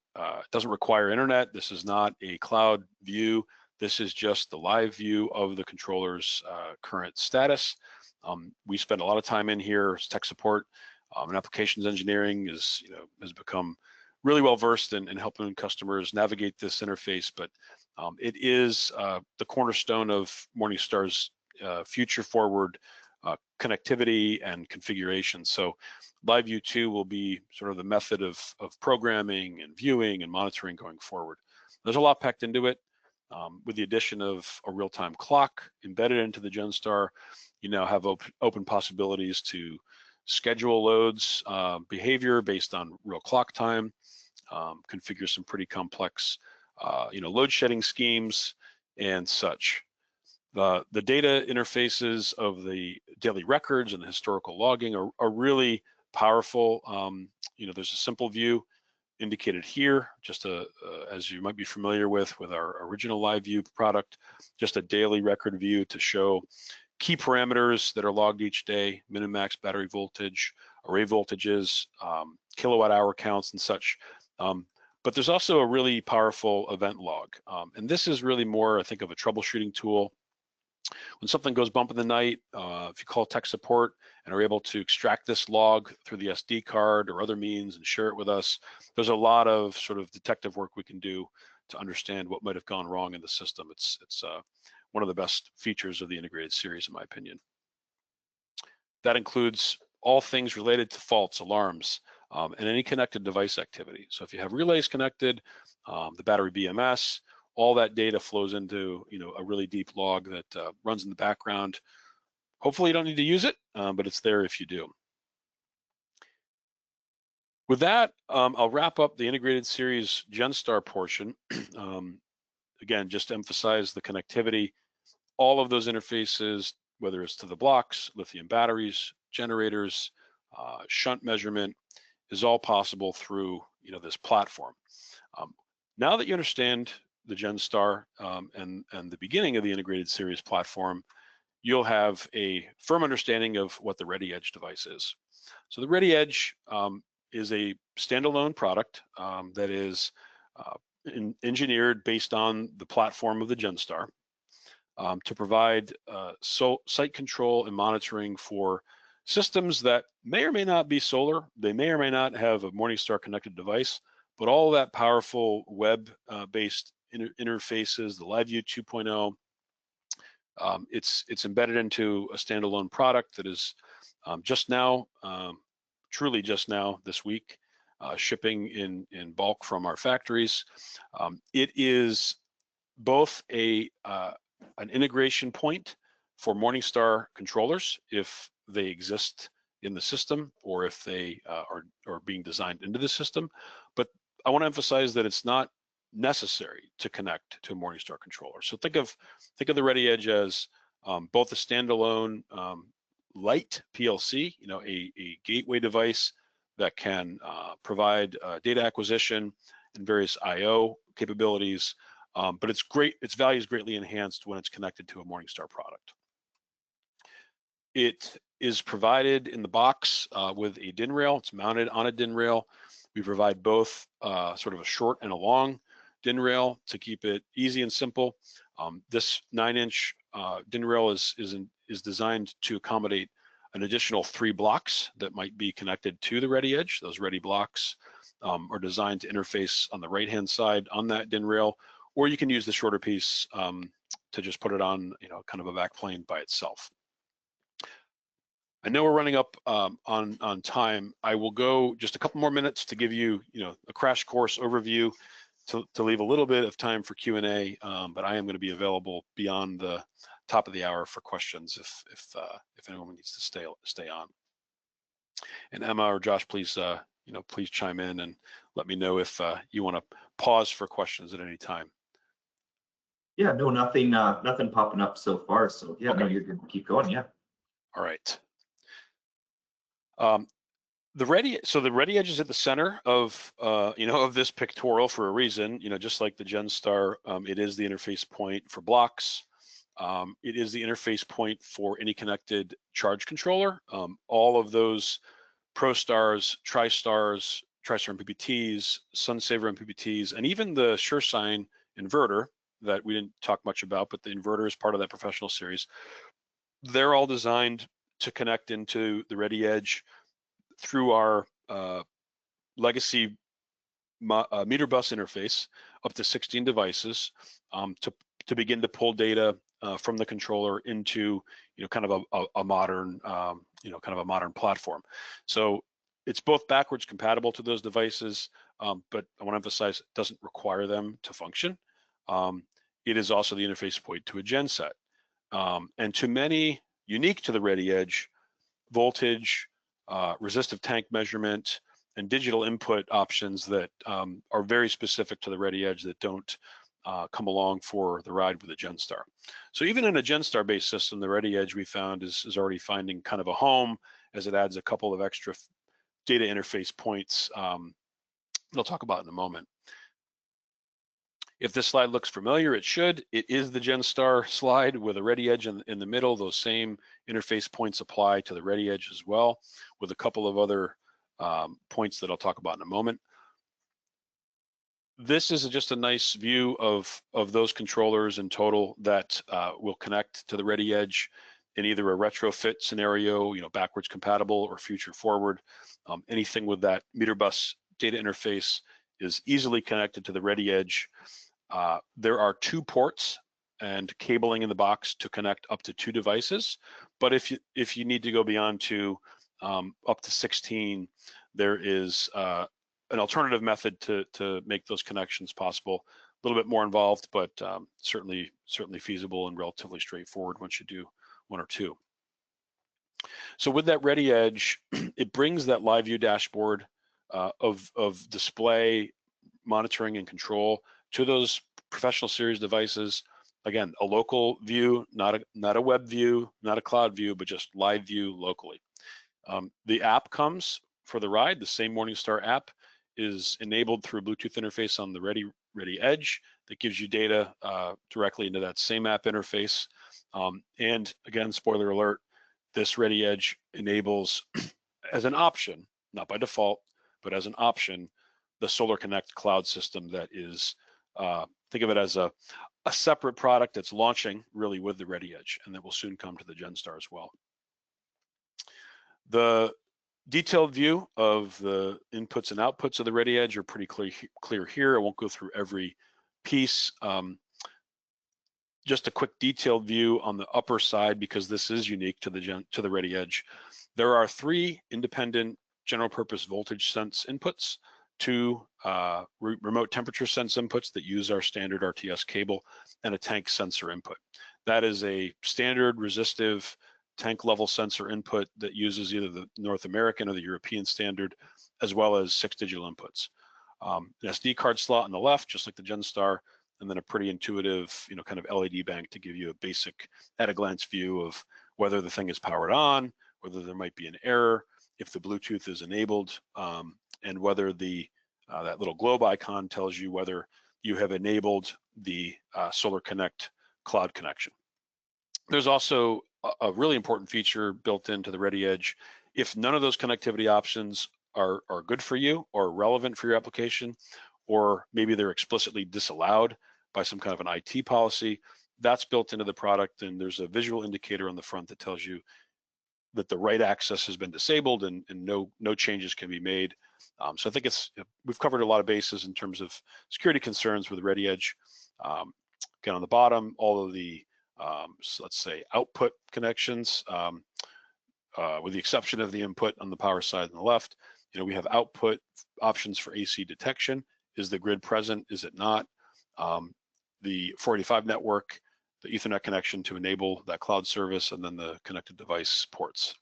doesn't require internet. This is not a cloud view. This is just the live view of the controller's current status. We spend a lot of time in here as tech support, and applications engineering has become really well versed in helping customers navigate this interface, but it is the cornerstone of Morningstar's future forward connectivity and configuration. So Live View 2 will be sort of the method of programming and viewing and monitoring going forward. There's a lot packed into it. With the addition of a real-time clock embedded into the GenStar, you now have open possibilities to schedule loads behavior based on real clock time, configure some pretty complex load shedding schemes and such. The data interfaces of the daily records and the historical logging are really powerful. There's a simple view indicated here, just as you might be familiar with our original Live View product, just a daily record view to show key parameters that are logged each day, min and max battery voltage, array voltages, kilowatt hour counts and such. But there's also a really powerful event log. And this is really more, I think, of a troubleshooting tool. When something goes bump in the night, if you call tech support and are able to extract this log through the SD card or other means and share it with us, there's a lot of sort of detective work we can do to understand what might have gone wrong in the system. It's one of the best features of the integrated series, in my opinion. That includes all things related to faults, alarms, and any connected device activity. So if you have relays connected, the battery BMS, all that data flows into a really deep log that runs in the background. Hopefully you don't need to use it, but it's there if you do. With that, I'll wrap up the integrated series GenStar portion. Again, just to emphasize the connectivity, all of those interfaces, whether it's to the blocks, lithium batteries, generators, shunt measurement, is all possible through this platform. Now that you understand the GenStar and the beginning of the integrated series platform, you'll have a firm understanding of what the ReadyEdge device is. So the ReadyEdge is a standalone product that is engineered based on the platform of the GenStar to provide site control and monitoring for systems that may or may not be solar. They may or may not have a Morningstar connected device, but all that powerful web-based interfaces, the Live View 2.0, it's embedded into a standalone product that is just now, truly just now this week, shipping in bulk from our factories. It is both an integration point for Morningstar controllers if they exist in the system or if they are being designed into the system. But I want to emphasize that it's not necessary to connect to a Morningstar controller. So think of the ReadyEdge as both a standalone light PLC, a gateway device that can provide data acquisition and various I/O capabilities, but its value is greatly enhanced when it's connected to a Morningstar product. It is provided in the box with a DIN rail. It's mounted on a DIN rail. We provide both sort of a short and a long DIN rail to keep it easy and simple. This 9-inch DIN rail is designed to accommodate an additional 3 blocks that might be connected to the ReadyEdge. Those ready blocks are designed to interface on the right-hand side on that DIN rail, or you can use the shorter piece to just put it on, kind of a back plane by itself. I know we're running up on time. I will go just a couple more minutes to give you, a crash course overview to leave a little bit of time for Q&A, but I am going to be available beyond the top of the hour for questions if anyone needs to stay on. And Emma or Josh, please please chime in and let me know if you want to pause for questions at any time. Yeah, no, nothing popping up so far. So yeah, Okay. no, you're good. Keep going. Yeah. All right. The ReadyEdge is at the center of of this pictorial for a reason. Just like the GenStar, it is the interface point for blocks. It is the interface point for any connected charge controller. All of those ProStars, TriStars, TriStar MPPTs, SunSaver MPPTs, and even the SureSign inverter that we didn't talk much about, but the inverter is part of that professional series. They're all designed to connect into the ReadyEdge through our legacy meter bus interface up to 16 devices to begin to pull data from the controller into kind of a modern kind of a modern platform. So it's both backwards compatible to those devices, but I want to emphasize it doesn't require them to function. It is also the interface point to a genset, and to many unique to the ReadyEdge, voltage, resistive tank measurement, and digital input options that are very specific to the ReadyEdge that don't come along for the ride with the GenStar. So even in a GenStar-based system, the ReadyEdge we found is already finding kind of a home as it adds a couple of extra data interface points that I'll talk about in a moment. If this slide looks familiar, it should. It is the GenStar slide with a ReadyEdge in the middle. Those same interface points apply to the ReadyEdge as well, with a couple of other points that I'll talk about in a moment. This is just a nice view of those controllers in total that will connect to the ReadyEdge in either a retrofit scenario, backwards compatible or future forward. Anything with that meter bus data interface is easily connected to the ReadyEdge. There are 2 ports and cabling in the box to connect up to 2 devices, but if you need to go beyond 2, up to 16, there is an alternative method to make those connections possible. A little bit more involved, but certainly feasible and relatively straightforward once you do 1 or 2. So with that ReadyEdge, it brings that live view dashboard of display, monitoring, and control to those professional series devices. Again, a local view, not a web view, not a cloud view, but just live view locally. The app comes for the ride. The same Morningstar app is enabled through a Bluetooth interface on the ReadyEdge that gives you data directly into that same app interface. And again, spoiler alert, this ReadyEdge enables as an option, not by default, but as an option, the SolarConnect cloud system that is, think of it as a separate product that's launching really with the ReadyEdge, and that will soon come to the GenStar as well. The detailed view of the inputs and outputs of the ReadyEdge are pretty clear here. I won't go through every piece. Just a quick detailed view on the upper side, because this is unique to the ReadyEdge. There are 3 independent general purpose voltage sense inputs, 2 remote temperature sense inputs that use our standard RTS cable, and a tank sensor input. That is a standard resistive tank level sensor input that uses either the North American or the European standard, as well as 6 digital inputs. An SD card slot on the left, just like the GenStar, and then a pretty intuitive, kind of LED bank to give you a basic at a glance view of whether the thing is powered on, whether there might be an error, if the Bluetooth is enabled, and whether that little globe icon tells you whether you have enabled the SolarConnect cloud connection. There's also a really important feature built into the ReadyEdge. If none of those connectivity options are good for you or relevant for your application, or maybe they're explicitly disallowed by some kind of an IT policy, that's built into the product, and there's a visual indicator on the front that tells you that the right access has been disabled and no changes can be made. So I think we've covered a lot of bases in terms of security concerns with ReadyEdge. Again, on the bottom, all of the so let's say output connections, with the exception of the input on the power side on the left, we have output options for AC detection. Is the grid present? Is it not? The 485 network, the Ethernet connection to enable that cloud service, and then the connected device ports.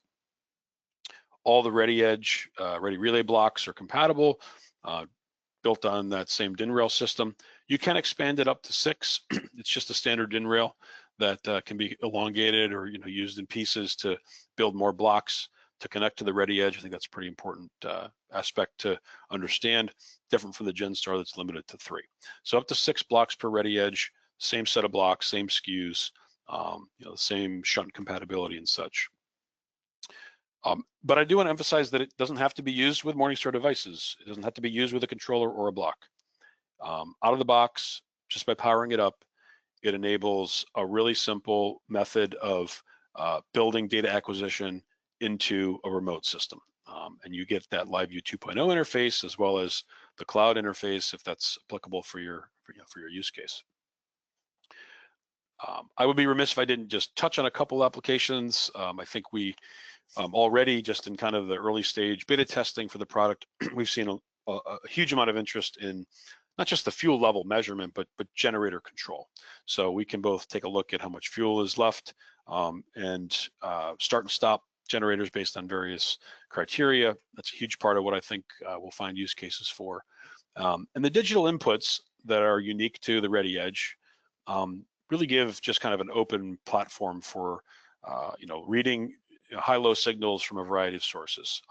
All the ReadyEdge Ready Relay blocks are compatible, built on that same DIN rail system. You can expand it up to 6. It's just a standard DIN rail that can be elongated or used in pieces to build more blocks to connect to the ReadyEdge. I think that's a pretty important aspect to understand, different from the GenStar that's limited to 3. So up to 6 blocks per ReadyEdge, same set of blocks, same SKUs, the same shunt compatibility and such. But I do want to emphasize that it doesn't have to be used with Morningstar devices. It doesn't have to be used with a controller or a block. Out of the box, just by powering it up, it enables a really simple method of building data acquisition into a remote system. And you get that LiveView 2.0 interface as well as the cloud interface if that's applicable for your use case. I would be remiss if I didn't just touch on a couple applications. I think we already, just in kind of the early stage beta testing for the product, we've seen a huge amount of interest in not just the fuel level measurement, but generator control. So we can both take a look at how much fuel is left and start and stop generators based on various criteria. That's a huge part of what I think we'll find use cases for. And the digital inputs that are unique to the ReadyEdge really give just kind of an open platform for reading high-low signals from a variety of sources.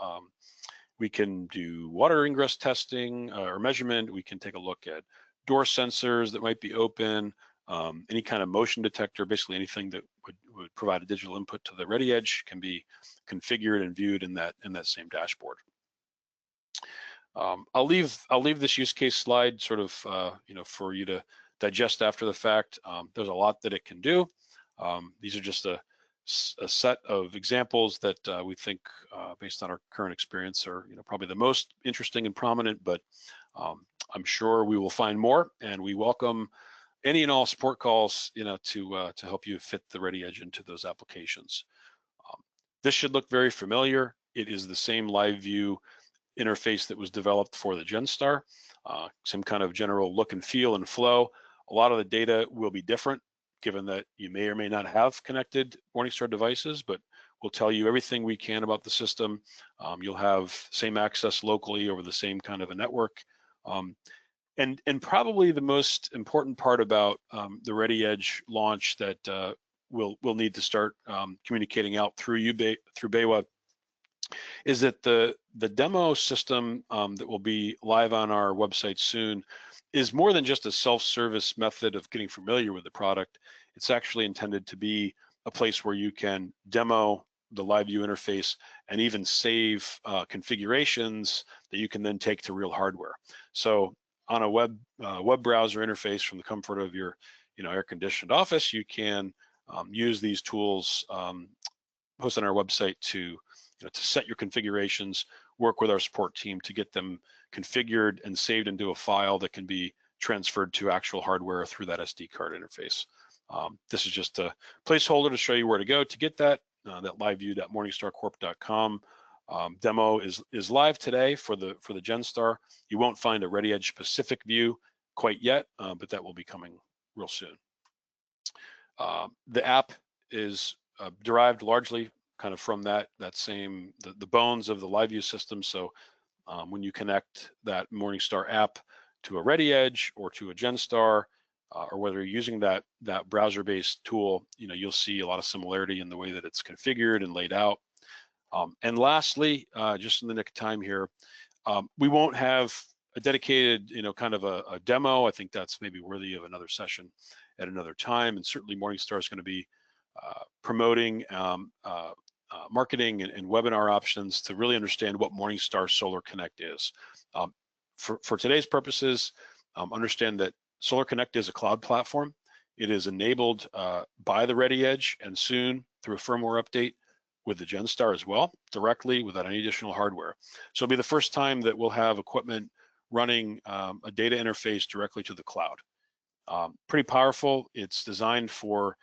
We can do water ingress testing or measurement. We can take a look at door sensors that might be open, any kind of motion detector, basically anything that would provide a digital input to the ReadyEdge can be configured and viewed in that same dashboard. I'll leave this use case slide sort of for you to digest after the fact. There's a lot that it can do. These are just a set of examples that we think, based on our current experience, are probably the most interesting and prominent. But I'm sure we will find more, and we welcome any and all support calls, to help you fit the ReadyEdge into those applications. This should look very familiar. It is the same LiveView interface that was developed for the GenStar. Some kind of general look and feel and flow. A lot of the data will be different, given that you may or may not have connected Morningstar devices, but we'll tell you everything we can about the system. You'll have same access locally over the same kind of a network. And probably the most important part about the ReadyEdge launch that we'll need to start communicating out through BayWa is that the demo system that will be live on our website soon is more than just a self-service method of getting familiar with the product. It's actually intended to be a place where you can demo the LiveView interface and even save configurations that you can then take to real hardware. So on a web browser interface from the comfort of your air-conditioned office, you can use these tools posted on our website to set your configurations, work with our support team to get them configured and saved into a file that can be transferred to actual hardware through that SD card interface. This is just a placeholder to show you where to go to get that. That liveview.morningstarcorp.com demo is live today for the GenStar. You won't find a ReadyEdge specific view quite yet, but that will be coming real soon. The app is derived largely kind of from the bones of the LiveView system. So when you connect that Morningstar app to a ReadyEdge or to a GenStar, or whether you're using that browser-based tool, you'll see a lot of similarity in the way that it's configured and laid out. And lastly, just in the nick of time here, we won't have a dedicated, kind of a demo. I think that's maybe worthy of another session at another time. And certainly Morningstar is going to be promoting marketing and webinar options to really understand what Morningstar SolarConnect is. For today's purposes, understand that SolarConnect is a cloud platform. It is enabled by the ReadyEdge and soon through a firmware update with the GenStar as well, directly without any additional hardware. So it'll be the first time that we'll have equipment running a data interface directly to the cloud. Pretty powerful. It's designed for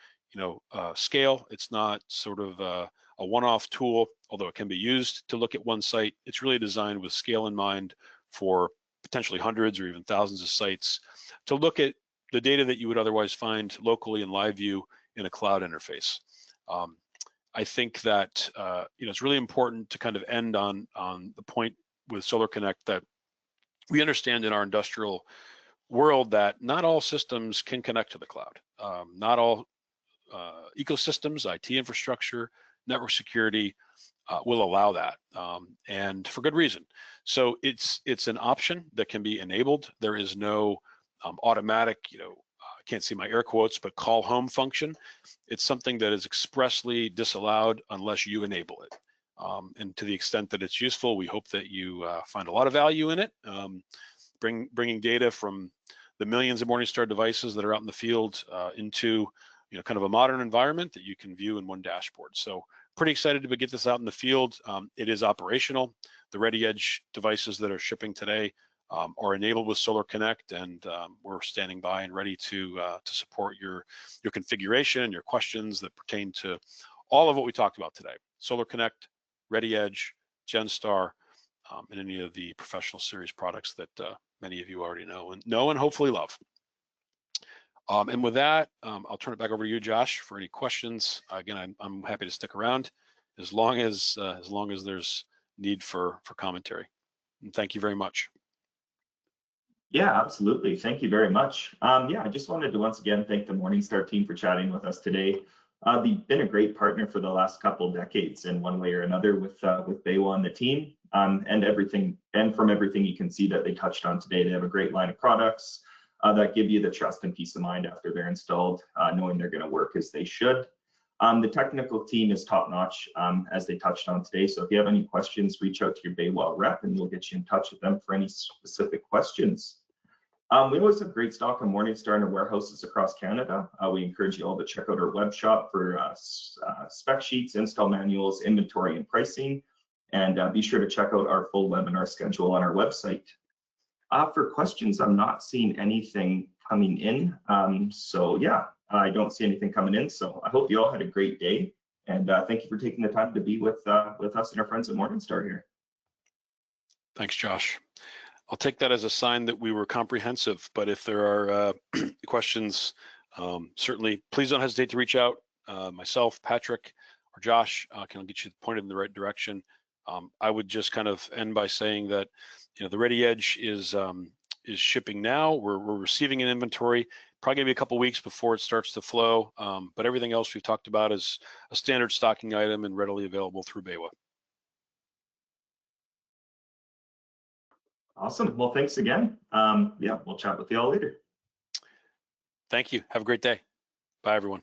scale. It's not sort of a one-off tool, although it can be used to look at one site. It's really designed with scale in mind for potentially hundreds or even thousands of sites to look at the data that you would otherwise find locally in live view in a cloud interface. I think that it's really important to kind of end on the point with SolarConnect that we understand in our industrial world that not all systems can connect to the cloud. Not all ecosystems, IT infrastructure, network security will allow that, and for good reason. So it's an option that can be enabled. There is no automatic, I can't see my air quotes, but call home function. It's something that is expressly disallowed unless you enable it. And to the extent that it's useful, we hope that you find a lot of value in it. Bringing data from the millions of Morningstar devices that are out in the field into kind of a modern environment that you can view in one dashboard. So pretty excited to get this out in the field. It is operational. The ReadyEdge devices that are shipping today are enabled with SolarConnect, and we're standing by and ready to support your configuration and your questions that pertain to all of what we talked about today. SolarConnect, ReadyEdge, GenStar, and any of the professional series products that many of you already know and hopefully love. And with that, I'll turn it back over to you, Josh, for any questions. Again, I'm happy to stick around as long as there's need for commentary. And thank you very much. Yeah, absolutely. Thank you very much. Yeah, I just wanted to once again thank the Morningstar team for chatting with us today. They've been a great partner for the last couple of decades in one way or another with BayWa and the team, and from everything you can see that they touched on today, they have a great line of products that give you the trust and peace of mind after they're installed, knowing they're going to work as they should. The technical team is top notch, as they touched on today. So if you have any questions, reach out to your BayWa rep and we'll get you in touch with them for any specific questions. We always have great stock on Morningstar in our warehouses across Canada. We encourage you all to check out our web shop for spec sheets, install manuals, inventory, and pricing. And be sure to check out our full webinar schedule on our website. For questions, I'm not seeing anything coming in. So yeah, I don't see anything coming in. So I hope you all had a great day. And thank you for taking the time to be with us and our friends at Morningstar here. Thanks, Josh. I'll take that as a sign that we were comprehensive, but if there are questions, certainly please don't hesitate to reach out. Myself, Patrick, or Josh can get you pointed in the right direction. I would just kind of end by saying that the ReadyEdge is shipping now. We're receiving an inventory, probably gonna be a couple weeks before it starts to flow, but everything else we've talked about is a standard stocking item and readily available through BayWa. Awesome. Well, thanks again. Yeah, we'll chat with you all later. Thank you. Have a great day. Bye, everyone.